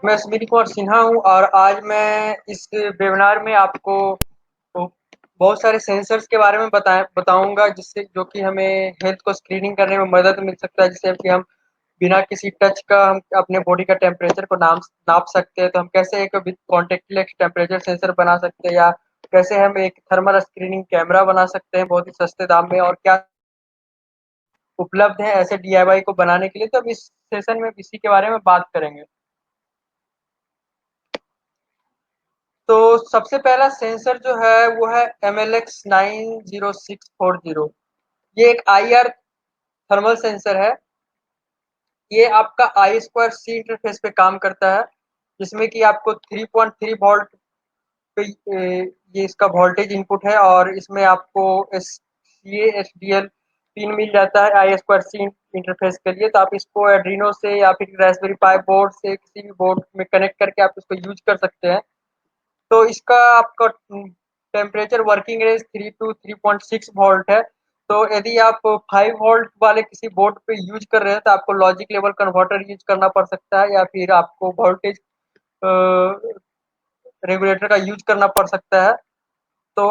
मैं सुनील कुमार सिन्हा हूँ और आज मैं इस वेबिनार में आपको बहुत सारे सेंसर्स के बारे में बताऊंगा जिससे जो कि हमें हेल्थ को स्क्रीनिंग करने में मदद मिल सकता है, जिससे कि हम बिना किसी टच का हम अपने बॉडी का टेम्परेचर को नाप सकते हैं। तो हम कैसे एक कॉन्टेक्टलेस टेम्परेचर सेंसर बना सकते हैं, या कैसे हम एक थर्मल स्क्रीनिंग कैमरा बना सकते हैं बहुत ही सस्ते दाम में, और क्या उपलब्ध है ऐसे डीआईवाई को बनाने के लिए। तो अब इस सेशन में इसी के बारे में बात करेंगे। तो सबसे पहला सेंसर जो है वो है MLX90640। ये एक IR थर्मल सेंसर है। ये आपका आई स्क्वायर सी इंटरफेस पे काम करता है, जिसमें कि आपको 3.3 वोल्ट पे ये इसका वोल्टेज इनपुट है, और इसमें आपको SCA SDL पिन मिल जाता है आई स्क्वायर सी इंटरफेस के लिए। तो आप इसको एड्रीनो से या फिर रास्पबेरी पाई बोर्ड से किसी भी बोर्ड में कनेक्ट करके आप इसको यूज कर सकते हैं। तो इसका आपका temperature working range 3 to 3.6 volt है। तो यदि आप 5 वोल्ट वाले किसी बोर्ड पे यूज कर रहे हैं तो आपको लॉजिक लेवल कन्वर्टर यूज करना पड़ सकता है, या फिर आपको वोल्टेज रेगुलेटर का यूज करना पड़ सकता है। तो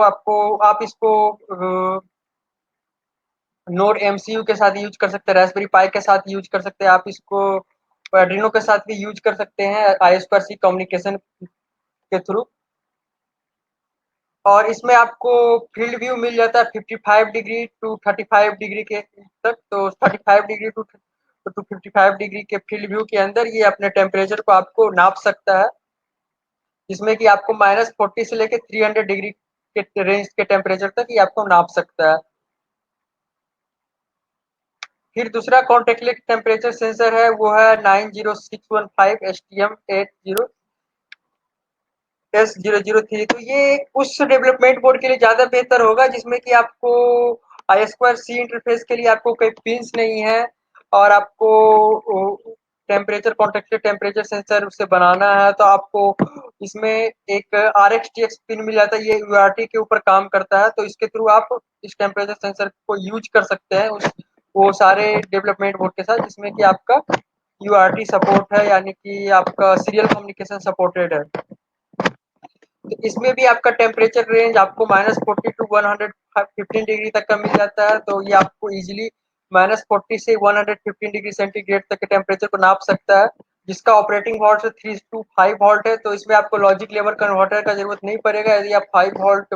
आप इसको नोड MCU के साथ यूज कर सकते हैं, रास्पबेरी पाई के साथ यूज कर सकते हैं, आप इसको एड्रीनो के साथ भी यूज कर सकते हैं आई स्क्वायर सी कम्युनिकेशन के थ्रू। और इसमें आपको फील्ड व्यू मिल जाता है 55 डिग्री टू 35 डिग्री के तक। तो 35 डिग्री टू 55 डिग्री के फील्ड व्यू के अंदर ये अपने टेम्परेचर को आपको नाप सकता है, जिसमें कि आपको -40 से लेकर 300 डिग्री के रेंज के टेम्परेचर तक ये आपको नाप सकता है। फिर दूसरा कॉन्टेक्टलेस टेम्परेचर सेंसर है, वो है 90615 STM8003। तो ये उस डेवलपमेंट बोर्ड के लिए ज्यादा बेहतर होगा जिसमें कि आपको आई स्क्वायर सी इंटरफेस के लिए आपको कोई पिंस नहीं है, और आपको टेम्परेचर कॉन्टेक्टेड टेम्परेचर सेंसर उससे बनाना है। तो आपको इसमें एक RxTx पिन मिल जाता है, ये UART के ऊपर काम करता है। तो इसके थ्रू आप इस टेम्परेचर सेंसर को यूज कर सकते हैं वो सारे डेवलपमेंट बोर्ड के साथ जिसमें कि आपका UART सपोर्ट है, यानी कि आपका सीरियल कम्युनिकेशन सपोर्टेड है। तो इसमें भी आपका टेम्परेचर रेंज आपको -40 टू 115 डिग्री तक का मिल जाता है। तो ये आपको इजिली -40 से 115 डिग्री सेंटीग्रेड तक के टेम्परेचर को नाप सकता है, जिसका ऑपरेटिंग वोल्ट 3 to 5 वोल्ट है। तो इसमें आपको लॉजिक लेवल कन्वर्टर का जरूरत नहीं पड़ेगा यदि आप 5 वोल्ट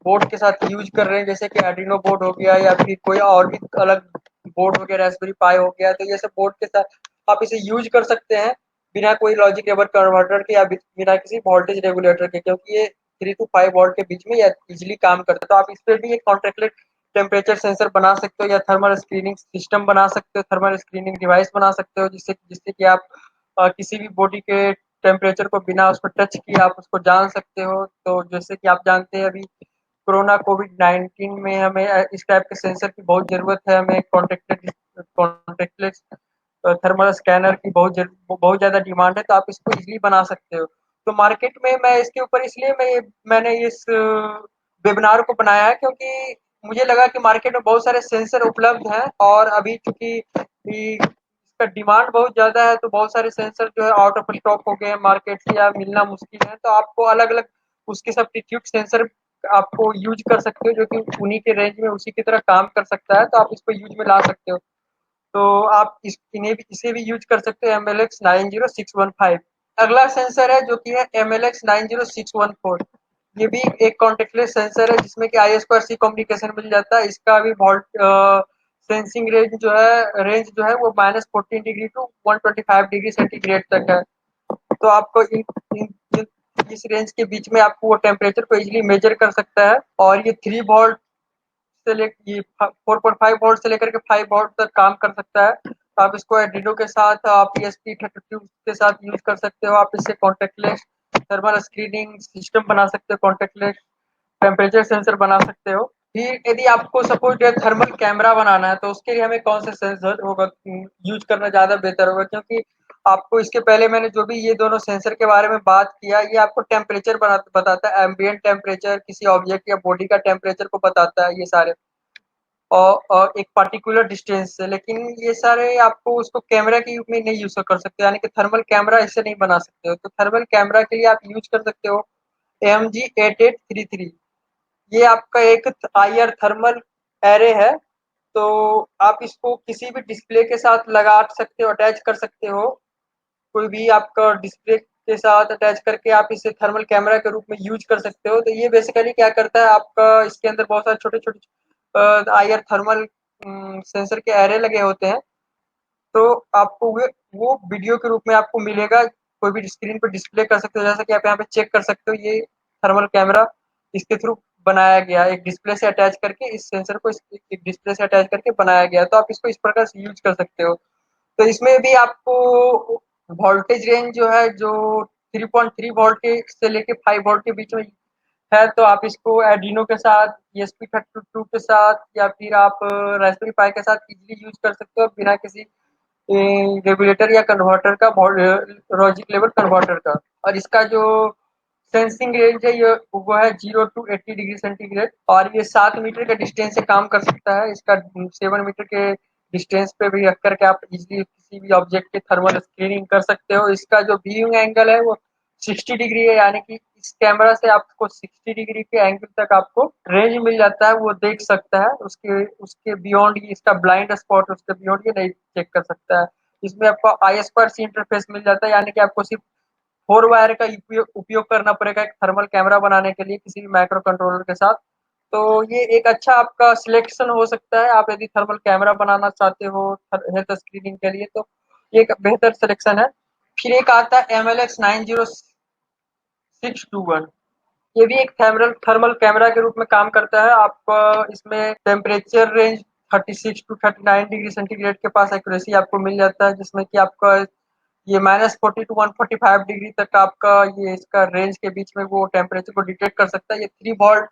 बोर्ड के साथ यूज कर रहे हैं, जैसे कि आर्डिनो बोर्ड हो गया या फिर कोई और भी अलग बोर्ड हो गया, रास्पबेरी पाई हो गया। तो ये सब बोर्ड के साथ आप इसे यूज कर सकते हैं बिना कोई लॉजिक लेवल कन्वर्टर के या बिना किसी वोल्टेज रेगुलेटर के, क्योंकि ये 3 to 5 वोल्ट के बीच में इजिली काम करता है। तो आप इस पर भी एक कॉन्ट्रैक्टेड टेम्परेचर सेंसर बना सकते हो, या थर्मल स्क्रीनिंग सिस्टम बना सकते हो, थर्मल स्क्रीनिंग डिवाइस बना सकते हो, जिससे जिससे कि आप किसी भी बॉडी के टेम्परेचर को बिना उसको टच किए आप उसको जान सकते हो। तो जैसे कि आप जानते हैं अभी कोरोना कोविड-19 में हमें इस टाइप के सेंसर की बहुत ज़रूरत है। हमें कॉन्टैक्टलेस थर्मल स्कैनर की बहुत ज़्यादा डिमांड है, तो आप इसको इज़िली बना सकते हो। तो मार्केट में मैं इसके ऊपर इसलिए मैंने इस वेबिनार को बनाया है, क्योंकि मुझे लगा कि मार्केट में बहुत सारे सेंसर उपलब्ध हैं, और अभी चूँकि इसका डिमांड बहुत ज़्यादा है तो बहुत सारे सेंसर जो है आउट ऑफ स्टॉक हो गए हैं मार्केट से, या मिलना मुश्किल है। तो आपको अलग-अलग उसके सब्स्टिट्यूट सेंसर आपको यूज कर सकते हो, जो कि उन्हीं के रेंज में उसी की तरह काम कर सकता है। तो आप इसको यूज में ला सकते हो। तो आप इसे भी यूज कर सकते हो MLX90615। अगला सेंसर है जो कि है MLX90614। ये भी एक कॉन्टेक्टलेस सेंसर है जिसमें कि आई स्क्वायर सी कम्युनिकेशन मिल जाता है। इसका भी सेंसिंग रेंज जो है वो -14 डिग्री टू 125 डिग्री सेंटीग्रेड तक है। तो आपको इन इस रेंज के बीच में आपको वो टेम्परेचर को इजिली मेजर कर सकता है, और ये 3 वोल्ट से ले ये 4.5 वोल्ट से लेकर के 5 वोल्ट तक काम कर सकता है। तो आप इसको एड्रीनो के साथ आप ESP32 के साथ यूज कर सकते हो। आप इससे कॉन्टेक्टलेस थर्मल स्क्रीनिंग सिस्टम बना सकते हो, कॉन्टेक्टलेस टेम्परेचर सेंसर बना सकते हो। फिर यदि आपको सपोज थर्मल कैमरा बनाना है तो उसके लिए हमें कौन सा सेंसर होगा यूज करना ज़्यादा बेहतर होगा, क्योंकि आपको इसके पहले मैंने जो भी ये दोनों सेंसर के बारे में बात किया, ये आपको टेम्परेचर बताता है, एम्बिएंट टेम्परेचर, किसी ऑब्जेक्ट या बॉडी का टेम्परेचर को बताता है ये सारे। और एक पर्टिकुलर डिस्टेंस से, लेकिन ये सारे आपको उसको कैमरा के रूप में नहीं यूज़ कर सकते, यानी कि थर्मल कैमरा इससे नहीं बना सकते हो। तो थर्मल कैमरा के लिए आप यूज़ कर सकते हो AMG 8833। ये आपका एक आईआर थर्मल एरे है, तो आप इसको किसी भी डिस्प्ले के साथ लगा सकते हो, अटैच कर सकते हो। कोई भी आपका डिस्प्ले के साथ अटैच करके आप इसे थर्मल कैमरा के रूप में यूज कर सकते हो। तो ये बेसिकली क्या करता है, आपका इसके अंदर बहुत सारे छोटे-छोटे आईआर थर्मल सेंसर के एरे लगे होते हैं। तो आपको वो वीडियो के रूप में आपको मिलेगा, कोई भी स्क्रीन पे डिस्प्ले कर सकते हो, जैसा कि आप यहाँ पे चेक कर सकते हो। ये थर्मल कैमरा इसके थ्रू बनाया गया है, एक डिस्प्ले से अटैच करके इस सेंसर को एक डिस्प्ले से अटैच करके बनाया गया है। तो आप इसको इस प्रकार से यूज कर सकते हो। तो इसमें भी आपको वोल्टेज रेंज जो है, जो 3.3 वोल्ट के से लेके 5 वोल्ट के बीच में है। तो आप इसको Arduino के साथ, ESP32 के साथ, या फिर आप रास्पबेरी पाई के साथ इजीली यूज कर सकते हो बिना किसी रेगुलेटर या कन्वर्टर का, लॉजिक लेवल कन्वर्टर का। और इसका जो सेंसिंग रेंज है, ये वो है 0 to 80 डिग्री सेंटीग्रेड, और ये 7 मीटर के डिस्टेंस से काम कर सकता है। इसका 7 मीटर के डिस्टेंस पे भी रख करके आप इजीली किसी भी ऑब्जेक्ट की थर्मल स्क्रीनिंग कर सकते हो। इसका जो व्यूइंग एंगल है वो 60 डिग्री है, यानी कि इस कैमरा से आपको 60 डिग्री के एंगल तक आपको रेंज मिल जाता है, वो देख सकता है। उसके उसके बियॉन्ड इसका ब्लाइंड स्पॉट, उसके बियॉन्ड ये नहीं चेक कर सकता है। इसमें आपको I2C इंटरफेस मिल जाता है, यानी कि आपको सिर्फ 4 वायर का उपयोग करना पड़ेगा एक थर्मल कैमरा बनाने के लिए किसी भी माइक्रो कंट्रोलर के साथ। तो ये एक अच्छा आपका सिलेक्शन हो सकता है, आप यदि थर्मल कैमरा बनाना चाहते हो हेल्थ स्क्रीनिंग के लिए, तो ये एक बेहतर सिलेक्शन है। फिर एक आता है MLX 90621। ये भी एक थर्मल कैमरा के रूप में काम करता है। आप इसमें temperature range 36 to 39 degree centigrade के पास एक्यूरेसी आपको मिल जाता है, जिसमें कि आपका ये -40 to 145 डिग्री तक आपका ये इसका रेंज के बीच में वो टेम्परेचर को डिटेक्ट कर सकता है। ये 3 वोल्ट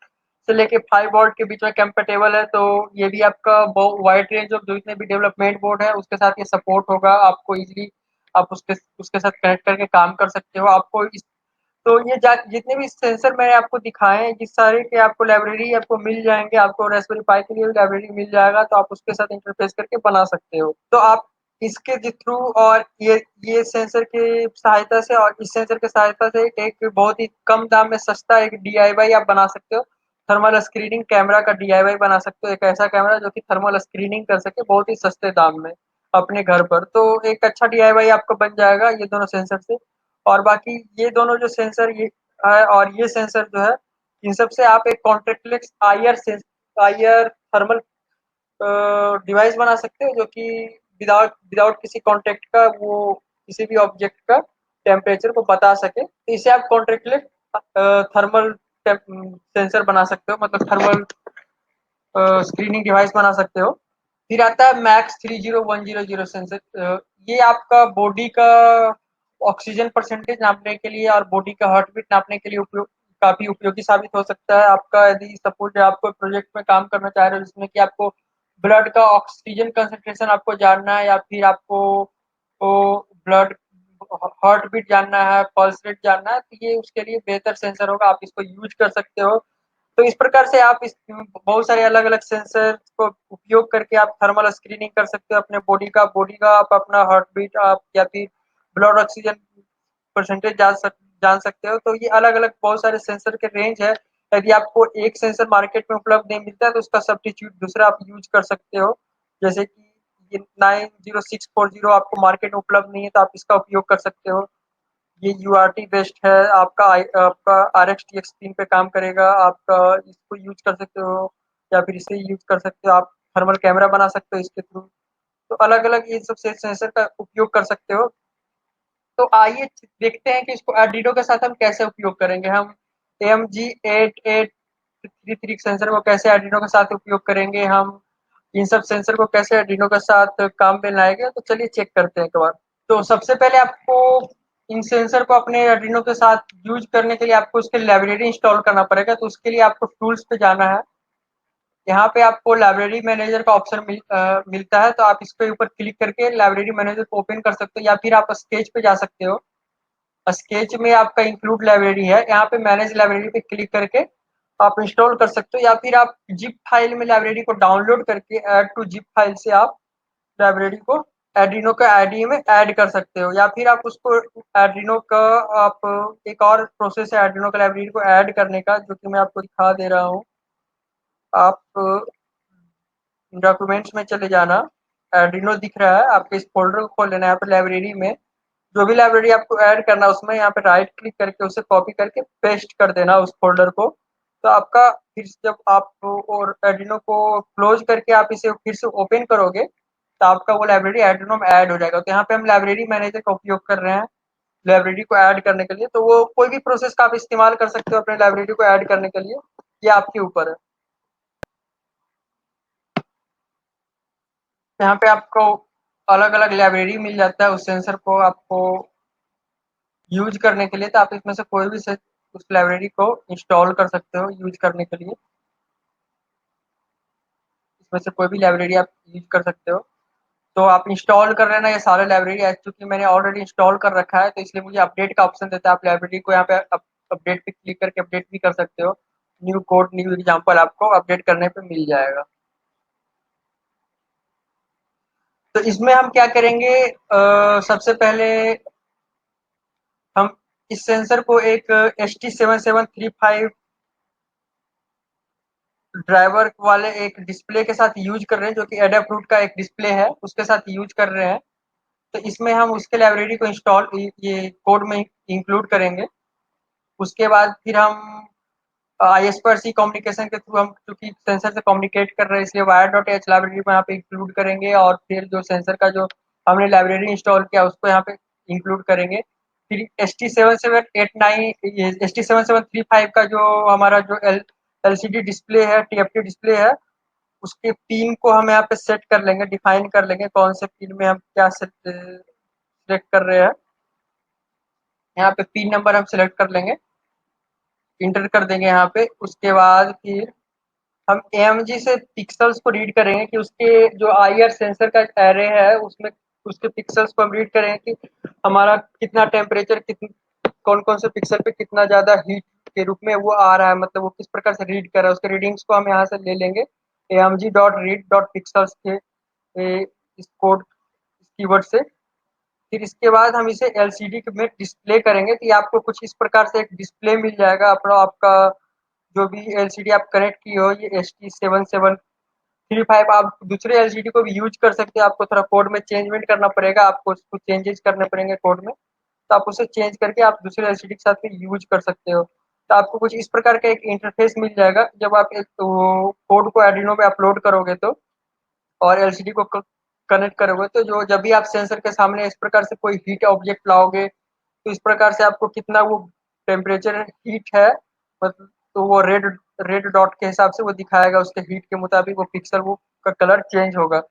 से लेके 5 वोल्ट के बीच में कंपेटेबल है। तो ये भी आपका वाइड रेंज ऑफ जो जितने भी डेवलपमेंट बोर्ड है उसके साथ ये सपोर्ट होगा। आपको इजीली आप उसके उसके साथ कनेक्ट करके काम कर सकते हो। आपको इस तो ये जितने भी सेंसर मैंने आपको दिखाए हैं, ये सारे के आपको लाइब्रेरी आपको मिल जाएंगे। आपको रास्पबेरी पाई के लिए भी लाइब्रेरी मिल जाएगा, तो आप उसके साथ इंटरफेस करके बना सकते हो। तो आप इसके थ्रू और ये सेंसर की सहायता से और इस सेंसर की सहायता से एक बहुत ही कम दाम में सस्ता एक DIY आप बना सकते हो। थर्मल स्क्रीनिंग कैमरा का DIY बना सकते हो, एक ऐसा कैमरा जो कि थर्मल स्क्रीनिंग कर सके बहुत ही सस्ते दाम में अपने घर पर। तो एक अच्छा DIY आपका बन जाएगा ये दोनों सेंसर से। और बाकी ये दोनों जो सेंसर ये है और ये सेंसर जो है, इन सब से आप एक कॉन्टैक्टलेस आईआर थर्मल डिवाइस बना सकते हो, जो कि विदाउट विदाउट किसी कॉन्टैक्ट का वो किसी भी ऑब्जेक्ट का टेम्परेचर को बता सके। तो इसे आप कॉन्टैक्टलेस थर्मल सेंसर बना सकते हो, मतलब थर्मल स्क्रीनिंग डिवाइस बना सकते हो। फिर आता है मैक्स 30100 सेंसर। ये आपका बॉडी का ऑक्सीजन परसेंटेज नापने के लिए और बॉडी का हार्ट बीट नापने के लिए काफी उपयोगी साबित हो सकता है। आपका यदि सपोज आप कोई प्रोजेक्ट में काम करना चाह रहे हो जिसमें कि आपको ब्लड का ऑक्सीजन कंसंट्रेशन आपको जानना है, या फिर आपको ब्लड हार्ट बीट जानना है, पल्स रेट जानना है, तो ये उसके लिए बेहतर सेंसर होगा, आप इसको यूज कर सकते हो। तो इस प्रकार से आप इस बहुत सारे अलग-अलग सेंसर को उपयोग करके आप थर्मल स्क्रीनिंग कर सकते हो अपने बॉडी का आप अपना हार्ट बीट आप या फिर ब्लड ऑक्सीजन परसेंटेज जान सकते हो। तो ये अलग-अलग बहुत सारे सेंसर के रेंज है। यदि आपको एक सेंसर मार्केट में उपलब्ध नहीं मिलता है, तो उसका सब्स्टिट्यूट दूसरा आप यूज कर सकते हो। जैसे कि ये 90640 आपको मार्केट में उपलब्ध नहीं है, तो आप इसका उपयोग कर सकते हो। ये UART बेस्ड है, आपका RxTX3 पे काम करेगा। आपका इसको यूज कर सकते हो, या फिर इसे यूज कर सकते हो। आप थर्मल कैमरा बना सकते हो इसके थ्रू। तो अलग-अलग ये सब सेंसर का उपयोग कर सकते हो। तो आइए देखते हैं कि इसको Arduino के साथ हम कैसे उपयोग करेंगे। हम AMG 8833 सेंसर को कैसे Arduino के साथ उपयोग करेंगे, हम इन सब सेंसर को कैसे Arduino के साथ काम में लाएंगे। तो चलिए चेक करते हैं एक बार। तो सबसे पहले आपको इन सेंसर को अपने Arduino के साथ यूज करने के लिए आपको उसके लाइब्रेरी इंस्टॉल करना पड़ेगा। तो उसके लिए आपको टूल्स पे जाना है। यहाँ पे आपको लाइब्रेरी मैनेजर का ऑप्शन मिलता है, तो आप इसके ऊपर क्लिक करके लाइब्रेरी मैनेजर को ओपन कर सकते हो, या फिर आप स्केच पे जा सकते हो। स्केच में आपका इंक्लूड लाइब्रेरी है, यहाँ पे मैनेज लाइब्रेरी पे क्लिक करके आप इंस्टॉल कर सकते हो, या फिर आप ज़िप फ़ाइल में लाइब्रेरी को डाउनलोड करके ऐड टू ज़िप फ़ाइल से आप लाइब्रेरी को आर्डिनो के आईडीई में ऐड कर सकते हो, या फिर आप उसको आर्डिनो का आप एक और प्रोसेस है आर्डिनो का लाइब्रेरी को ऐड करने का, जो कि मैं आपको दिखा दे रहा हूँ। आप डॉक्यूमेंट्स में चले जाना, आर्डिनो दिख रहा है, आपको इस फ़ोल्डर को खोल लेना है। यहाँ पे लाइब्रेरी में जो भी लाइब्रेरी आपको ऐड करना है उसमें यहाँ पे राइट क्लिक करके उसे कॉपी करके पेस्ट कर देना उस फ़ोल्डर को। तो आपका फिर जब आप और आर्डिनो को क्लोज़ करके आप इसे फिर से ओपन करोगे, तो आपका वो लाइब्रेरी आर्डिनो में ऐड हो जाएगा। तो यहाँ पे हम लाइब्रेरी मैनेजर का उपयोग कर रहे हैं, लाइब्रेरी को ऐड करने के लिए। तो वो कोई भी प्रोसेस का आप इस्तेमाल कर सकते हो अपने लाइब्रेरी को ऐड करने के लिए, ये आपके ऊपर है। यहाँ पे आपको अलग-अलग लाइब्रेरी मिल जाता है उस सेंसर को आपको यूज़ करने के लिए, तो आप इसमें से कोई भी से उस लाइब्रेरी को इंस्टॉल कर सकते हो यूज़ करने के लिए। इसमें से कोई भी लाइब्रेरी आप यूज़ कर सकते हो। तो आप इंस्टॉल कर लेना ये सारे लाइब्रेरी, चूँकि मैंने ऑलरेडी इंस्टॉल कर रखा है, तो इसलिए मुझे अपडेट का ऑप्शन देता है। आप लाइब्रेरी को यहाँ पे अपडेट पे क्लिक करके अपडेट भी कर सकते हो। न्यू कोड, न्यू एग्ज़ाम्पल आपको अपडेट करने पे मिल जाएगा। तो इसमें हम क्या करेंगे, सबसे पहले हम इस सेंसर को एक HT7735 ड्राइवर वाले एक डिस्प्ले के साथ यूज़ कर रहे हैं, जो कि एडाफ्रूट का एक डिस्प्ले है, उसके साथ यूज़ कर रहे हैं। तो इसमें हम उसके लाइब्रेरी को इंस्टॉल ये कोड में इंक्लूड करेंगे। उसके बाद फिर हम I2C कम्युनिकेशन के थ्रू हम चूँकि सेंसर से कम्युनिकेट कर रहे हैं, इसलिए wire.h लाइब्रेरी को यहाँ पे इंक्लूड करेंगे, और फिर जो सेंसर का जो हमने लाइब्रेरी इंस्टॉल किया उसको यहाँ पे इंक्लूड करेंगे। फिर HT7735 का जो हमारा जो LCD डिस्प्ले है, TFT डिस्प्ले है, उसके पिन को हम यहाँ पे सेट कर लेंगे, डिफाइन कर लेंगे कौन से पिन में हम क्या सेलेक्ट कर रहे हैं। यहाँ पे पिन नंबर हम सेलेक्ट कर लेंगे, इंटर कर देंगे यहाँ पे। उसके बाद फिर हम AMG से पिक्सेल्स को रीड करेंगे कि उसके जो IR सेंसर का एरे है उसमें उसके पिक्सेल्स को हम रीड करेंगे कि हमारा कितना टेम्परेचर कौन-कौन से पिक्सल पे कितना ज़्यादा हीट के रूप में वो आ रहा है, मतलब वो किस प्रकार से रीड कर रहा है, उसके रीडिंग्स को हम यहाँ से ले लेंगे amg.read.pixels के इस कोड इस कीवर्ड से। फिर इसके बाद हम इसे एलसीडी में डिस्प्ले करेंगे, तो ये आपको कुछ इस प्रकार से एक डिस्प्ले मिल जाएगा अपना, आपका जो भी एलसीडी आप कनेक्ट किए हो, ये HT7735 आप दूसरे एलसीडी को भी यूज कर सकते हैं। आपको थोड़ा कोड में चेंजमेंट करना पड़ेगा, आपको कुछ चेंजेस करने पड़ेंगे कोड में, तो आप उसे चेंज करके आप दूसरे एलसीडी के साथ भी यूज कर सकते हो। तो आपको कुछ इस प्रकार का एक इंटरफेस मिल जाएगा जब आप एक तो कोड को आर्डिनो में अपलोड करोगे तो, और एलसीडी को कनेक्ट करोगे तो जो जब भी आप सेंसर के सामने इस प्रकार से कोई हीट ऑब्जेक्ट लाओगे, तो इस प्रकार से आपको कितना वो टेम्परेचर हीट है, मतलब तो वो रेड रेड डॉट के हिसाब से वो दिखाएगा, उसके हीट के मुताबिक वो पिक्सल वो का कलर चेंज होगा।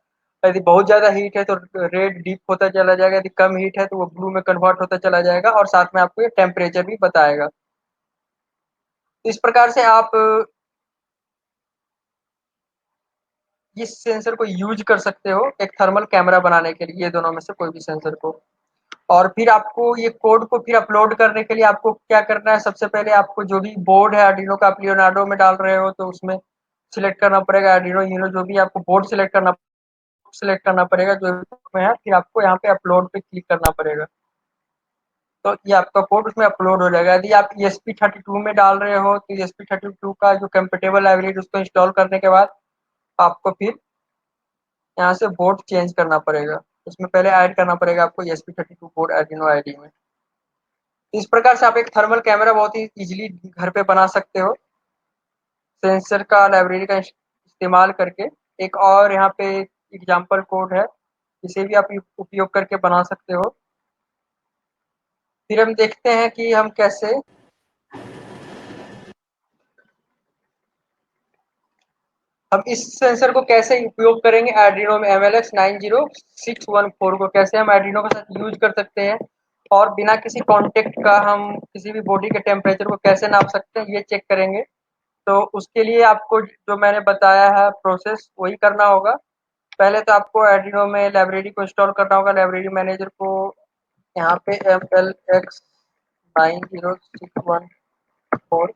यदि बहुत ज़्यादा हीट है तो रेड डीप होता चला जाएगा, यदि कम हीट है तो वो ब्लू में कन्वर्ट होता चला जाएगा, और साथ में आपको ये टेम्परेचर भी बताएगा। इस प्रकार से आप इस सेंसर को यूज कर सकते हो एक थर्मल कैमरा बनाने के लिए, ये दोनों में से कोई भी सेंसर को। और फिर आपको ये कोड को फिर अपलोड करने के लिए आपको क्या करना है, सबसे पहले आपको जो भी बोर्ड है आर्डिनो का, आप लियोनार्डो में डाल रहे हो तो उसमें सिलेक्ट करना पड़ेगा आर्डिनो यूनो, जो भी आपको बोर्ड सिलेक्ट करना पड़ेगा जो में है, फिर आपको यहाँ पे अपलोड पे क्लिक करना पड़ेगा। तो ये आपका कोड उसमें अपलोड हो जाएगा। यदि आप ESP32 में डाल रहे हो तो ESP32 का जो कंपेटेबल लाइब्रेरी उसको इंस्टॉल करने के बाद आपको फिर यहाँ से बोर्ड चेंज करना पड़ेगा, उसमें पहले ऐड करना पड़ेगा आपको ESP32 बोर्ड आर्डिनो आईडी में। इस प्रकार से आप एक थर्मल कैमरा बहुत ही इजीली घर पे बना सकते हो सेंसर का लाइब्रेरी का इस्तेमाल करके। एक और यहाँ पे एग्जांपल कोड है, इसे भी आप उपयोग करके बना सकते हो। फिर हम देखते हैं कि हम कैसे हम इस सेंसर को कैसे उपयोग करेंगे आर्डिनो में, MLX 90614 को कैसे हम आर्डिनो के साथ यूज कर सकते हैं, और बिना किसी कांटेक्ट का हम किसी भी बॉडी के टेम्परेचर को कैसे नाप सकते हैं, ये चेक करेंगे। तो उसके लिए आपको जो मैंने बताया है प्रोसेस वही करना होगा। पहले तो आपको आर्डिनो में लाइब्रेरी को इंस्टॉल करना होगा, लाइब्रेरी मैनेजर को यहाँ पे MLX 90614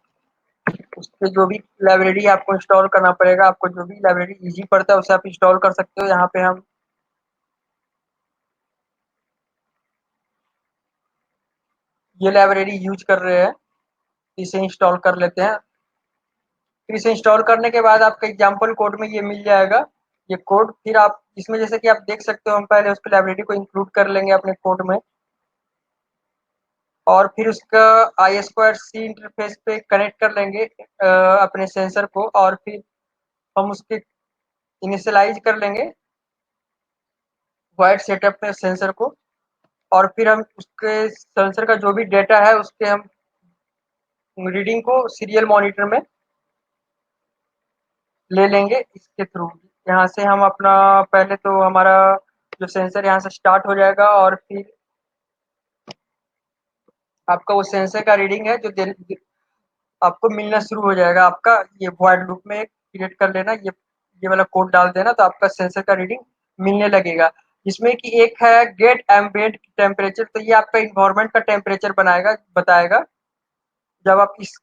उसपे जो भी लाइब्रेरी आपको इंस्टॉल करना पड़ेगा, आपको जो भी लाइब्रेरी ईज़ी पड़ता है उसे आप इंस्टॉल कर सकते हो। यहाँ पे हम ये लाइब्रेरी यूज़ कर रहे हैं, इसे इंस्टॉल कर लेते हैं। फिर इसे इंस्टॉल करने के बाद आपका एग्जाम्पल कोड में ये मिल जाएगा, ये कोड। फिर आप इसमें जैसे कि आप देख सकते हो, हम पहले उसको लाइब्रेरी को इंक्लूड कर लेंगे अपने कोड में, और फिर उसका I2C इंटरफेस पे कनेक्ट कर लेंगे अपने सेंसर को, और फिर हम उसके इनिशियलाइज़ कर लेंगे वाइड सेटअप में सेंसर को, और फिर हम उसके सेंसर का जो भी डेटा है उसके हम रीडिंग को सीरियल मॉनिटर में ले लेंगे इसके थ्रू। यहाँ से हम अपना पहले तो हमारा जो सेंसर यहाँ से स्टार्ट हो जाएगा, और फिर आपका वो सेंसर का रीडिंग है जो आपको मिलना शुरू हो जाएगा। आपका ये वॉइड लूप में क्रिएट कर लेना, ये वाला कोड डाल देना, तो आपका सेंसर का रीडिंग मिलने लगेगा। जिसमें कि एक है गेट एम्बिएंट टेम्परेचर, तो ये आपका इन्वायरमेंट का टेम्परेचर बनाएगा बताएगा। जब आप इस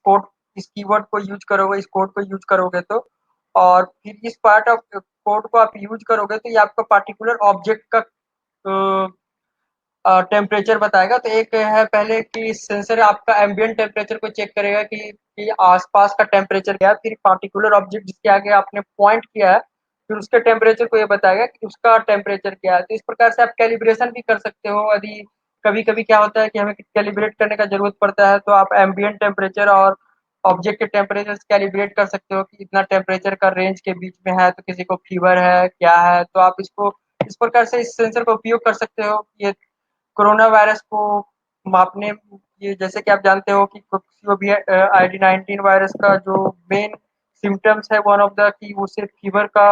कीवर्ड को यूज करोगे, इस कोड को यूज करोगे तो, और फिर इस पार्ट ऑफ कोड को आप यूज करोगे तो ये आपका पार्टिकुलर ऑब्जेक्ट का टेम्परेचर बताएगा। तो एक है पहले कि सेंसर आपका एम्बिएंट टेम्परेचर को चेक करेगा कि आसपास का टेम्परेचर क्या है, फिर पार्टिकुलर ऑब्जेक्ट जिसके आगे आपने पॉइंट किया है, फिर उसके टेम्परेचर को ये बताएगा कि उसका टेम्परेचर क्या है। तो इस प्रकार से आप कैलिब्रेशन भी कर सकते हो। यदि कभी कभी क्या होता है कि हमें कैलिब्रेट करने का जरूरत पड़ता है, तो आप एम्बिएंट टेम्परेचर और ऑब्जेक्ट के टेम्परेचर से कैलिब्रेट कर सकते हो कि इतना टेम्परेचर का रेंज के बीच में है, तो किसी को फीवर है क्या है, तो आप इसको इस प्रकार से इस सेंसर का उपयोग कर सकते हो। ये कोरोना वायरस को मापने, ये जैसे कि आप जानते हो कि किसी भी ID19 वायरस का जो मेन सिम्टम्स है, वन ऑफ द कि उसे फीवर का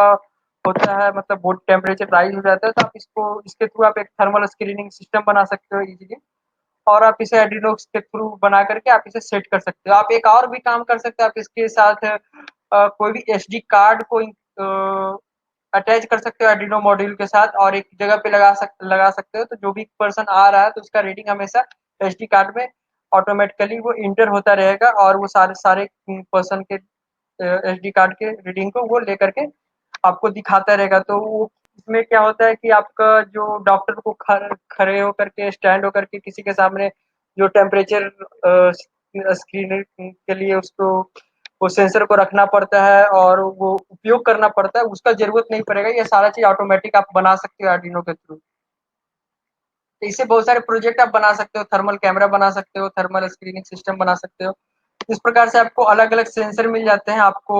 होता है, मतलब बहुत टेम्परेचर राइज हो जाता है। तो आप इसको इसके थ्रू आप एक थर्मल स्क्रीनिंग सिस्टम बना सकते हो इजीली, और आप इसे एड्रीनोक्स के थ्रू बना करके आप इसे सेट कर सकते हो। आप एक और भी काम कर सकते हो, आप इसके साथ कोई भी SD कार्ड को अटैच कर सकते हो एड्रीनो मॉड्यूल के साथ, और एक जगह पे लगा सकते हो। तो जो भी पर्सन आ रहा है तो उसका रीडिंग हमेशा SD कार्ड में ऑटोमेटिकली वो इंटर होता रहेगा, और वो सारे सारे पर्सन के SD कार्ड के रीडिंग को वो लेकर के आपको दिखाता रहेगा। तो वो इसमें क्या होता है कि आपका जो डॉक्टर को खड़े होकर के, स्टैंड होकर के किसी के सामने जो टेम्परेचर स्क्रीनिंग के लिए उसको वो सेंसर को रखना पड़ता है और वो उपयोग करना पड़ता है, उसका जरूरत नहीं पड़ेगा। ये सारा चीज ऑटोमेटिक आप बना सकते हो आर्डिनो के थ्रू। तो इससे बहुत सारे प्रोजेक्ट आप बना सकते हो, थर्मल कैमरा बना सकते हो, थर्मल स्क्रीनिंग सिस्टम बना सकते हो। इस प्रकार से आपको अलग अलग सेंसर मिल जाते हैं। आपको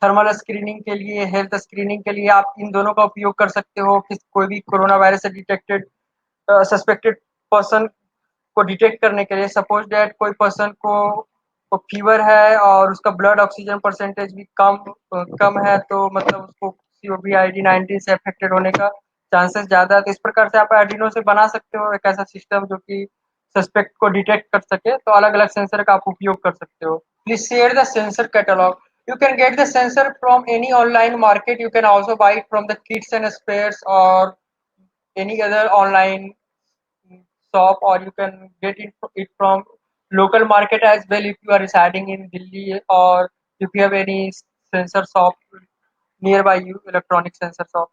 थर्मल स्क्रीनिंग के लिए, हेल्थ स्क्रीनिंग के लिए आप इन दोनों का उपयोग कर सकते हो। कि कोई भी कोरोना वायरस से डिटेक्टेड सस्पेक्टेड पर्सन को डिटेक्ट करने के लिए, सपोज दैट कोई पर्सन को फीवर है और उसका ब्लड ऑक्सीजन परसेंटेज भी कम है, तो मतलब उसको COVID-19 से अफेक्टेड होने का चांसेस ज़्यादा है। तो इस प्रकार से आप आर्डिनो से बना सकते हो एक ऐसा सिस्टम जो कि सस्पेक्ट को डिटेक्ट कर सके। तो अलग अलग सेंसर का आप उपयोग कर सकते हो। Please share the sensor catalog. You can get the sensor from any online market. You can also buy it from the kits and spares or any other online shop, or you can get it from local market as well if you are residing in Delhi, or if you have any sensor shop nearby you, electronic sensor shop.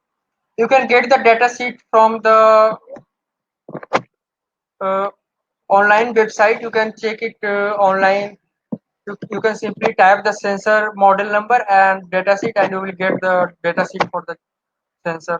You can get the data sheet from the uh, online website. You can check it online. You can simply type the sensor model number and data sheet, and you will get the data sheet for the sensor.